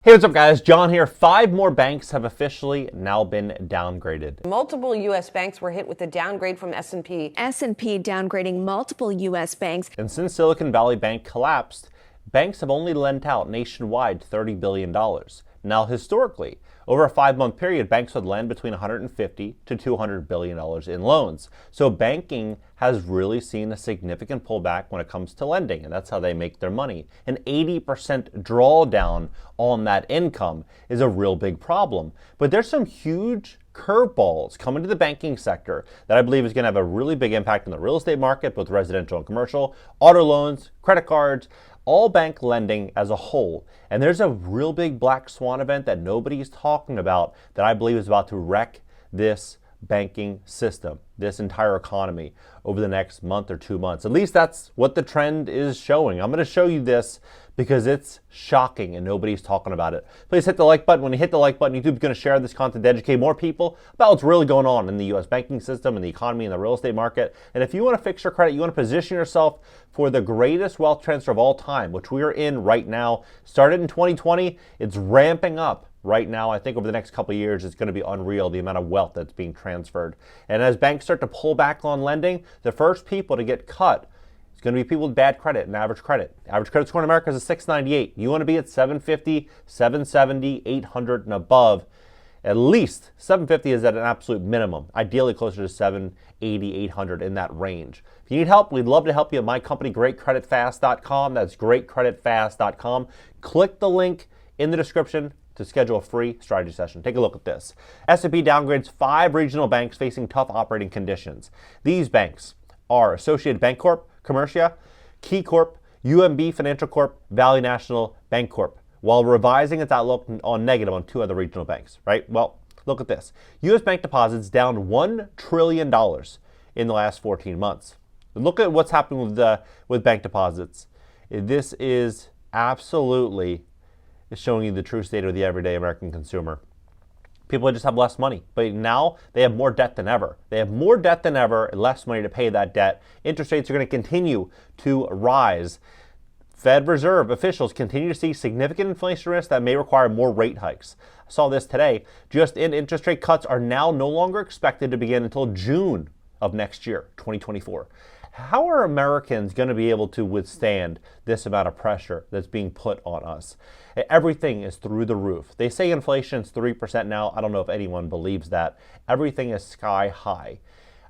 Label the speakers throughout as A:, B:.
A: Hey, what's up guys? John here. 5 more banks have officially now been downgraded.
B: Multiple U.S. banks were hit with a downgrade from S&P.
C: S&P downgrading multiple U.S. banks.
A: And since Silicon Valley Bank collapsed, banks have only lent out nationwide $30 billion. Now, historically, over a 5-month period, banks would lend between $150 to $200 billion in loans. So banking has really seen a significant pullback when it comes to lending, and that's how they make their money. An 80% drawdown on that income is a real big problem. But there's some huge curveballs coming to the banking sector that I believe is going to have a really big impact on the real estate market, both residential and commercial, auto loans, credit cards, all bank lending as a whole. And there's a real big black swan event that nobody's talking about that I believe is about to wreck this banking system, this entire economy over the next month or 2 months. At least that's what the trend is showing. I'm going to show you this because it's shocking and nobody's talking about it. Please hit the like button. When you hit the like button, YouTube's going to share this content to educate more people about what's really going on in the U.S. banking system and the economy and the real estate market. And if you want to fix your credit, you want to position yourself for the greatest wealth transfer of all time, which we are in right now. Started in 2020, it's ramping up. Right now, I think over the next couple of years, it's going to be unreal, the amount of wealth that's being transferred. And as banks start to pull back on lending, the first people to get cut is going to be people with bad credit and average credit. Average credit score in America is a 698. You want to be at 750, 770, 800 and above. At least 750 is at an absolute minimum, ideally closer to 780, 800 in that range. If you need help, we'd love to help you at my company, greatcreditfast.com. That's greatcreditfast.com. Click the link in the description to schedule a free strategy session. Take a look at this. S&P downgrades 5 regional banks facing tough operating conditions. These banks are Associated Bank Corp, Commercia, Key Corp, UMB Financial Corp, Valley National Bank Corp, while revising its outlook on negative on 2 other regional banks, right? Well, look at this. U.S. bank deposits down $1 trillion in the last 14 months. Look at what's happening with bank deposits. This is absolutely showing you the true state of the everyday American consumer. People just have less money, but now they have more debt than ever. They have more debt than ever and less money to pay that debt. Interest rates are going to continue to rise. Fed Reserve officials continue to see significant inflation risk that may require more rate hikes. I saw this today. Just-in interest rate cuts are now no longer expected to begin until June of next year, 2024. How are Americans going to be able to withstand this amount of pressure that's being put on us? Everything is through the roof. They say inflation is 3% now. I don't know if anyone believes that. Everything is sky high.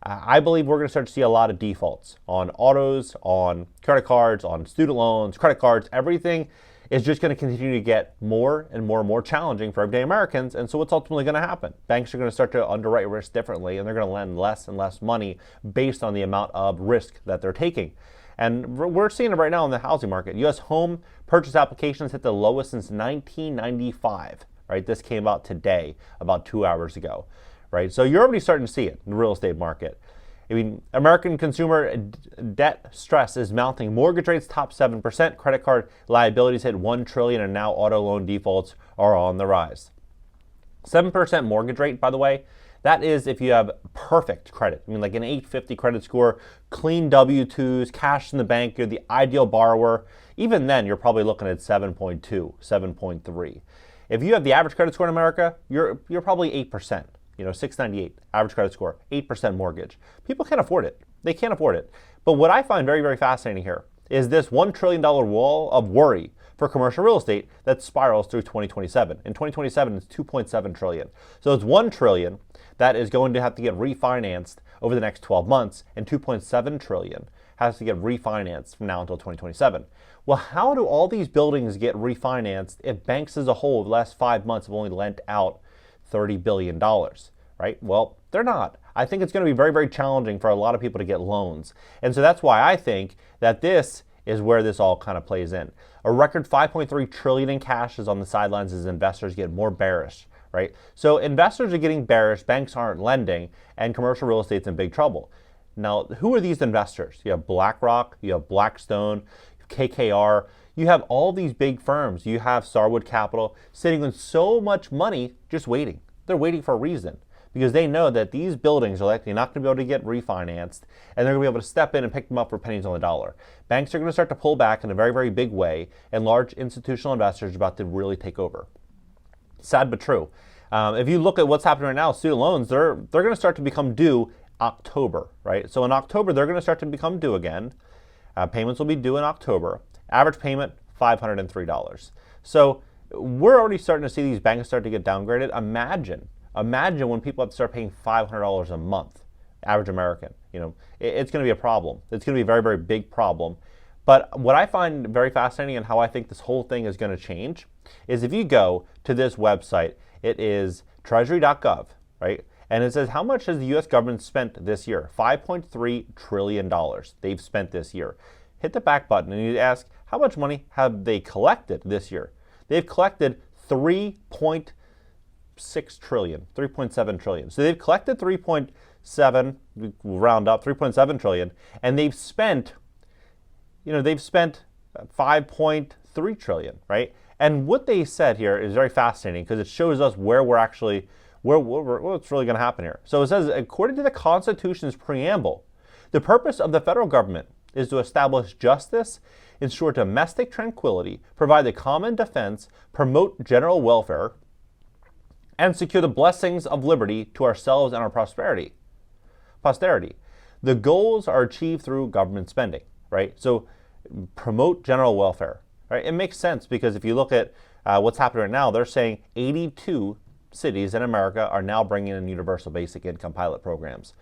A: I believe we're going to start to see a lot of defaults on autos, on credit cards, on student loans, credit cards. Everything is just going to continue to get more and more challenging for everyday Americans. And so what's ultimately going to happen? Banks are going to start to underwrite risk differently, and they're going to lend less and less money based on the amount of risk that they're taking. And we're seeing it right now in the housing market. U.S. home purchase applications hit the lowest since 1995, right? This came out today, about 2 hours ago, right? So you're already starting to see it in the real estate market. I mean, American consumer debt stress is mounting. Mortgage rates top 7%. Credit card liabilities hit $1 trillion, and now auto loan defaults are on the rise. 7% mortgage rate, by the way, that is if you have perfect credit. I mean, like an 850 credit score, clean W-2s, cash in the bank, you're the ideal borrower. Even then, you're probably looking at 7.2, 7.3. If you have the average credit score in America, you're probably 8%. 698, average credit score, 8% mortgage. People can't afford it. They can't afford it. But what I find very, very fascinating here is this $1 trillion wall of worry for commercial real estate that spirals through 2027. In 2027, it's $2.7 trillion. So it's $1 trillion that is going to have to get refinanced over the next 12 months, and $2.7 trillion has to get refinanced from now until 2027. Well, how do all these buildings get refinanced if banks as a whole, over the last 5 months, have only lent out $30 billion, right? Well, they're not. I think it's going to be very, very challenging for a lot of people to get loans. And so that's why I think that this is where this all kind of plays in. A record $5.3 trillion in cash is on the sidelines as investors get more bearish, right? So investors are getting bearish, banks aren't lending, and commercial real estate's in big trouble. Now, who are these investors? You have BlackRock, you have Blackstone, KKR, you have all these big firms. You have Starwood Capital sitting on so much money just waiting. They're waiting for a reason because they know that these buildings are likely not going to be able to get refinanced, and they're going to be able to step in and pick them up for pennies on the dollar. Banks are going to start to pull back in a very, very big way, and large institutional investors are about to really take over. Sad but true. If you look at what's happening right now, student loans, they're going to start to become due October, right? So in October, they're going to start to become due again. Payments will be due in October. Average payment, $503. So we're already starting to see these banks start to get downgraded. Imagine when people have to start paying $500 a month, average American. It's going to be a problem. It's going to be a very, very big problem. But what I find very fascinating and how I think this whole thing is going to change is if you go to this website, it is treasury.gov, right? And it says, how much has the U.S. government spent this year? $5.3 trillion they've spent this year. Hit the back button and you ask, how much money have they collected this year? They've collected 3.6 trillion, 3.7 trillion. So they've collected 3.7, round up, 3.7 trillion, and they've spent 5.3 trillion, right? And what they said here is very fascinating because it shows us where we're actually, what's really going to happen here. So it says, according to the Constitution's preamble, the purpose of the federal government is to establish justice, ensure domestic tranquility, provide the common defense, promote general welfare, and secure the blessings of liberty to ourselves and our posterity. The goals are achieved through government spending, right? So promote general welfare, right? It makes sense because if you look at what's happening right now, they're saying 82 cities in America are now bringing in universal basic income pilot programs,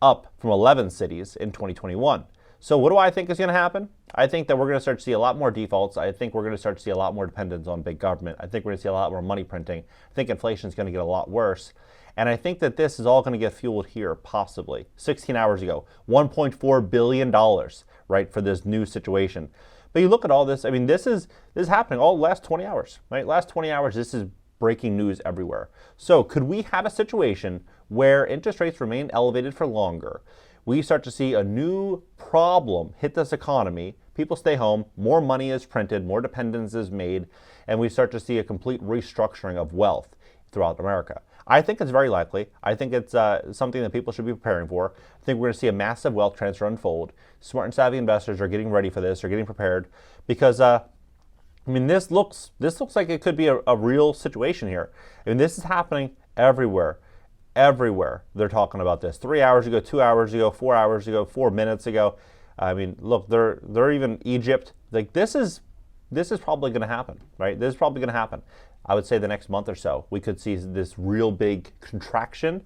A: up from 11 cities in 2021. So what do I think is going to happen? I think that we're going to start to see a lot more defaults. I think we're going to start to see a lot more dependence on big government. I think we're going to see a lot more money printing. I think inflation is going to get a lot worse. And I think that this is all going to get fueled here, possibly. 16 hours ago, $1.4 billion, right, for this new situation. But you look at all this, I mean, this is happening all the last 20 hours, right? Last 20 hours, this is breaking news everywhere. So could we have a situation where interest rates remain elevated for longer? We start to see a new problem hit this economy. People stay home, more money is printed, more dependence is made, and we start to see a complete restructuring of wealth throughout America. I think it's very likely. I think it's something that people should be preparing for. I think we're going to see a massive wealth transfer unfold. Smart and savvy investors are getting ready for this, are getting prepared, because this looks like it could be a real situation here. I mean, this is happening everywhere. Everywhere they're talking about this. 3 hours ago, 2 hours ago, 4 hours ago, 4 minutes ago. I mean, look, they're even Egypt. Like this is probably going to happen, right? This is probably going to happen. I would say the next month or so, we could see this real big contraction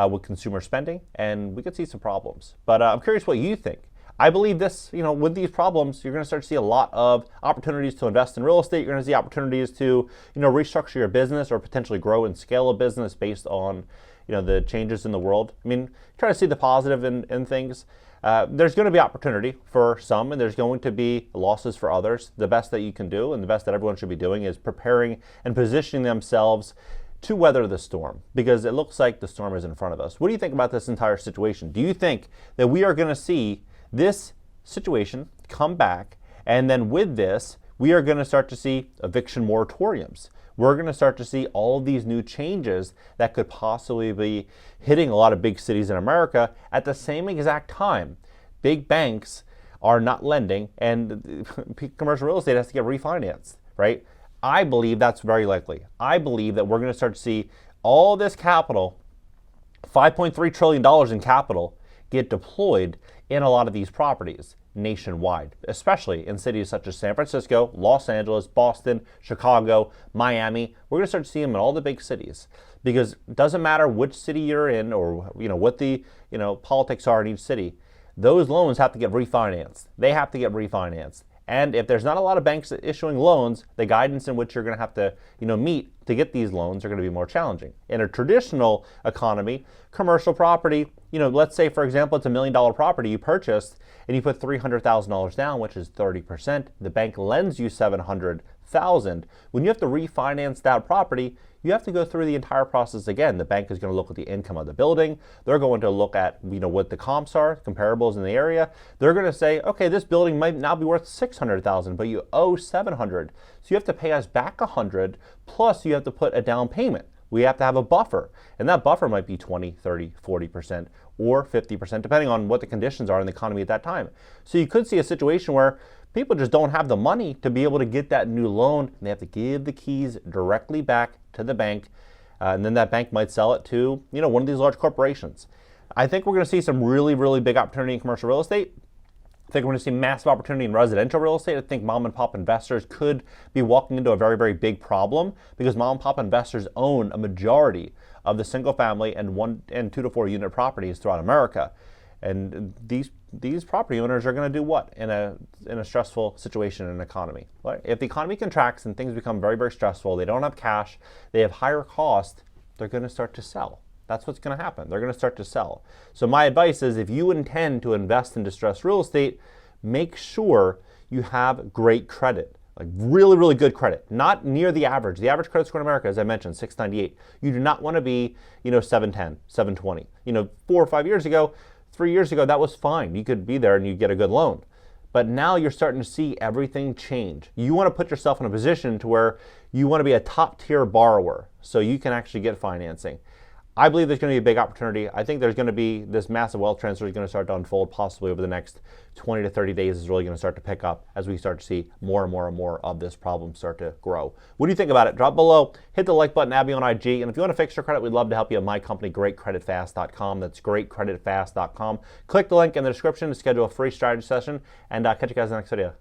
A: with consumer spending, and we could see some problems. But I'm curious what you think. I believe this, with these problems, you're going to start to see a lot of opportunities to invest in real estate. You're going to see opportunities to, restructure your business or potentially grow and scale a business based on, the changes in the world. I mean, try to see the positive in things. There's going to be opportunity for some, and there's going to be losses for others. The best that you can do, and the best that everyone should be doing, is preparing and positioning themselves to weather the storm, because it looks like the storm is in front of us. What do you think about this entire situation? Do you think that we are going to see this situation come back, and then with this, we are going to start to see eviction moratoriums? We're going to start to see all of these new changes that could possibly be hitting a lot of big cities in America at the same exact time. Big banks are not lending, and commercial real estate has to get refinanced, right? I believe that's very likely. I believe that we're going to start to see all this capital, $5.3 trillion in capital, get deployed in a lot of these properties nationwide, especially in cities such as San Francisco, Los Angeles, Boston, Chicago, Miami. We're going to start to see them in all the big cities, because it doesn't matter which city you're in or what the politics are in each city. Those loans have to get refinanced. They have to get refinanced. And if there's not a lot of banks issuing loans, the guidance in which you're going to have to meet to get these loans are going to be more challenging. In a traditional economy, commercial property, let's say, for example, it's $1 million property you purchased and you put $300,000 down, which is 30%. The bank lends you $700,000. When you have to refinance that property, you have to go through the entire process again. The bank is going to look at the income of the building. They're going to look at what the comps are, comparables in the area. They're going to say, okay, this building might now be worth $600,000, but you owe $700,000. So you have to pay us back $100,000, plus you have to put a down payment. We have to have a buffer, and that buffer might be 20, 30, 40%, or 50%, depending on what the conditions are in the economy at that time. So you could see a situation where People just don't have the money to be able to get that new loan, and they have to give the keys directly back to the bank, and then that bank might sell it to one of these large corporations. I think we're going to see some really, really big opportunity in commercial real estate. I think we're going to see massive opportunity in residential real estate. I think mom and pop investors could be walking into a very, very big problem because mom and pop investors own a majority of the single family and 1 and 2 to 4 unit properties throughout America. And these property owners are going to do what in a stressful situation in an economy? Right? If the economy contracts and things become very, very stressful, they don't have cash, they have higher cost, they're going to start to sell. That's what's going to happen. They're going to start to sell. So my advice is if you intend to invest in distressed real estate, make sure you have great credit, like really, really good credit, not near the average. The average credit score in America, as I mentioned, 698. You do not want to be, 710, 720. 4 or 5 years ago, 3 years ago, that was fine. You could be there and you get a good loan. But now you're starting to see everything change. You want to put yourself in a position to where you want to be a top tier borrower so you can actually get financing. I believe there's going to be a big opportunity. I think there's going to be this massive wealth transfer is going to start to unfold possibly over the next 20 to 30 days is really going to start to pick up as we start to see more and more and more of this problem start to grow. What do you think about it? Drop below, hit the like button, add me on IG, and if you want to fix your credit, we'd love to help you at my company, GreatCreditFast.com. That's GreatCreditFast.com. Click the link in the description to schedule a free strategy session, and catch you guys in the next video.